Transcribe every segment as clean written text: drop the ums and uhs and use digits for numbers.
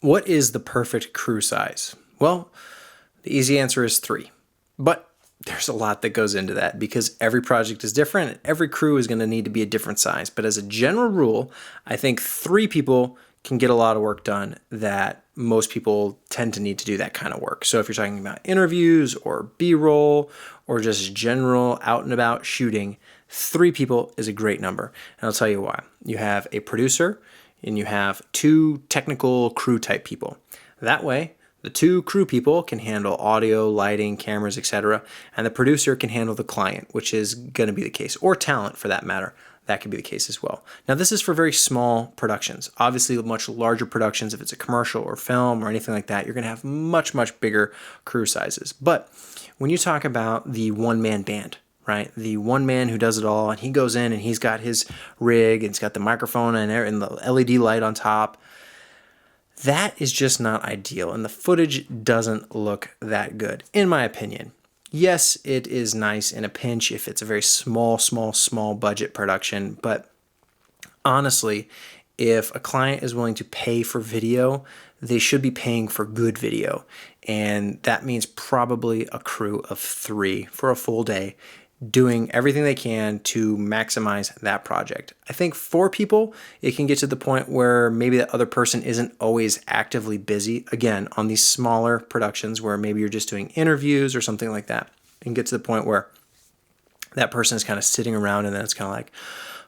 What is the perfect crew size? Well, the easy answer is 3. But there's a lot that goes into that because every project is different and every crew is going to need to be a different size. But as a general rule, I think 3 people can get a lot of work done that most people tend to need to do that kind of work. So if you're talking about interviews or B-roll or just general out and about shooting, 3 people is a great number. And I'll tell you why. You have a producer and you have 2 technical crew type people. That way, the 2 crew people can handle audio, lighting, cameras, etc. And the producer can handle the client, which is going to be the case, or talent for that matter. That could be the case as well. Now, this is for very small productions. Obviously, much larger productions, if it's a commercial or film or anything like that, you're going to have much, much bigger crew sizes. But when you talk about the one-man band, right? The one man who does it all, and he goes in and he's got his rig and he's got the microphone and the LED light on top. That is just not ideal, and the footage doesn't look that good, in my opinion. Yes, it is nice in a pinch if it's a very small budget production, but honestly, if a client is willing to pay for video, they should be paying for good video, and that means probably a crew of 3 for a full day, doing everything they can to maximize that project. I think 4 people, it can get to the point where maybe that other person isn't always actively busy. Again, on these smaller productions where maybe you're just doing interviews or something like that, and get to the point where that person is kind of sitting around and then it's kind of like,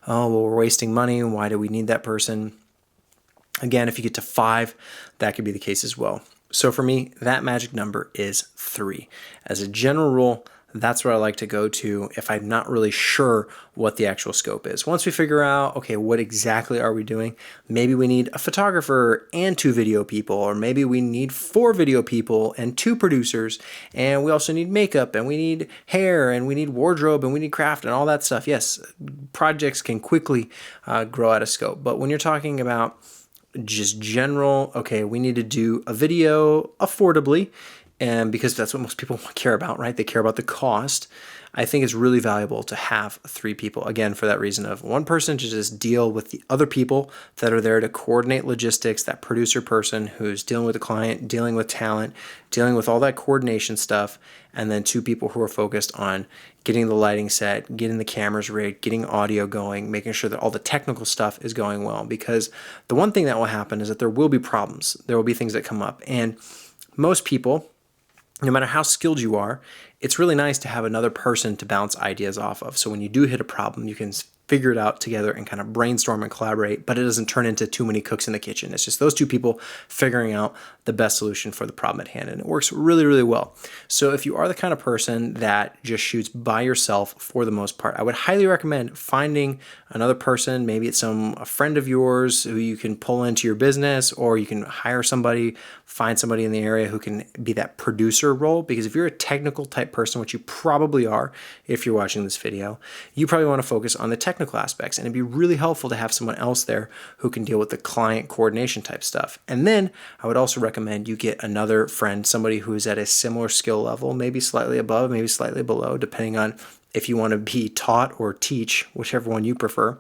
oh, well, we're wasting money. Why do we need that person? Again, if you get to 5, that could be the case as well. So for me, that magic number is 3. As a general rule, that's where I like to go to if I'm not really sure what the actual scope is. Once we figure out, okay, what exactly are we doing? Maybe we need a photographer and 2 video people, or maybe we need 4 video people and 2 producers, and we also need makeup, and we need hair, and we need wardrobe, and we need craft, and all that stuff. Yes, projects can quickly grow out of scope, but when you're talking about just general, okay, we need to do a video affordably, and because that's what most people care about, right? They care about the cost. I think it's really valuable to have 3 people. Again, for that reason of one person to just deal with the other people that are there to coordinate logistics, that producer person who's dealing with the client, dealing with talent, dealing with all that coordination stuff, and then 2 people who are focused on getting the lighting set, getting the cameras rigged, getting audio going, making sure that all the technical stuff is going well. Because the one thing that will happen is that there will be problems. There will be things that come up. And most people, no matter how skilled you are, it's really nice to have another person to bounce ideas off of. So when you do hit a problem, you can figure it out together and kind of brainstorm and collaborate, but it doesn't turn into too many cooks in the kitchen. It's just those 2 people figuring out the best solution for the problem at hand, and it works really, really well. So if you are the kind of person that just shoots by yourself for the most part, I would highly recommend finding another person. Maybe it's a friend of yours who you can pull into your business, or you can hire somebody, find somebody in the area who can be that producer role, because if you're a technical type person, which you probably are if you're watching this video, you probably want to focus on the technical aspects, and it'd be really helpful to have someone else there who can deal with the client coordination type stuff. And then I would also recommend you get another friend, somebody who's at a similar skill level, maybe slightly above, maybe slightly below, depending on if you want to be taught or teach, whichever one you prefer,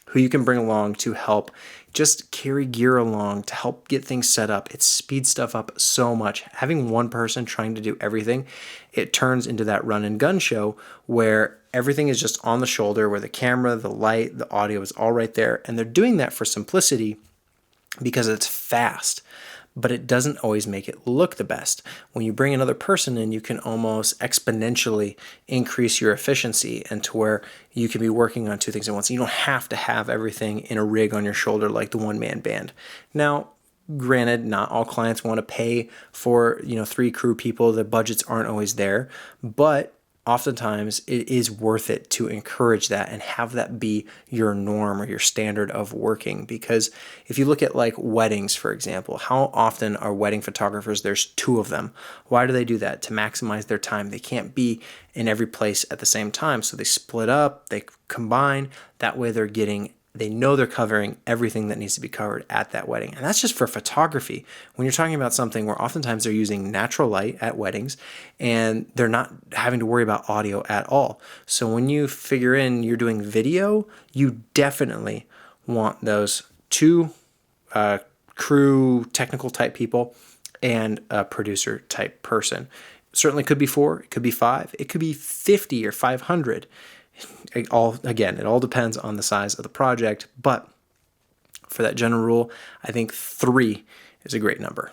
who you can bring along to help just carry gear along to help get things set up. It speeds stuff up so much. Having one person trying to do everything, it turns into that run and gun show where everything is just on the shoulder, where the camera, the light, the audio is all right there. And they're doing that for simplicity because it's fast, but it doesn't always make it look the best. When you bring another person in, you can almost exponentially increase your efficiency, and to where you can be working on 2 things at once. You don't have to have everything in a rig on your shoulder like the one-man band. Now, granted, not all clients want to pay for 3 crew people. The budgets aren't always there, but oftentimes it is worth it to encourage that and have that be your norm or your standard of working. Because if you look at like weddings, for example, how often are wedding photographers? There's 2 of them. Why do they do that? To maximize their time. They can't be in every place at the same time. So they split up, they combine. That way they know they're covering everything that needs to be covered at that wedding. And that's just for photography. When you're talking about something where oftentimes they're using natural light at weddings and they're not having to worry about audio at all. So when you figure in you're doing video, you definitely want those 2 crew, technical type people, and a producer type person. Certainly could be 4, it could be 5, it could be 50 or 500. It all depends on the size of the project, but for that general rule, I think 3 is a great number.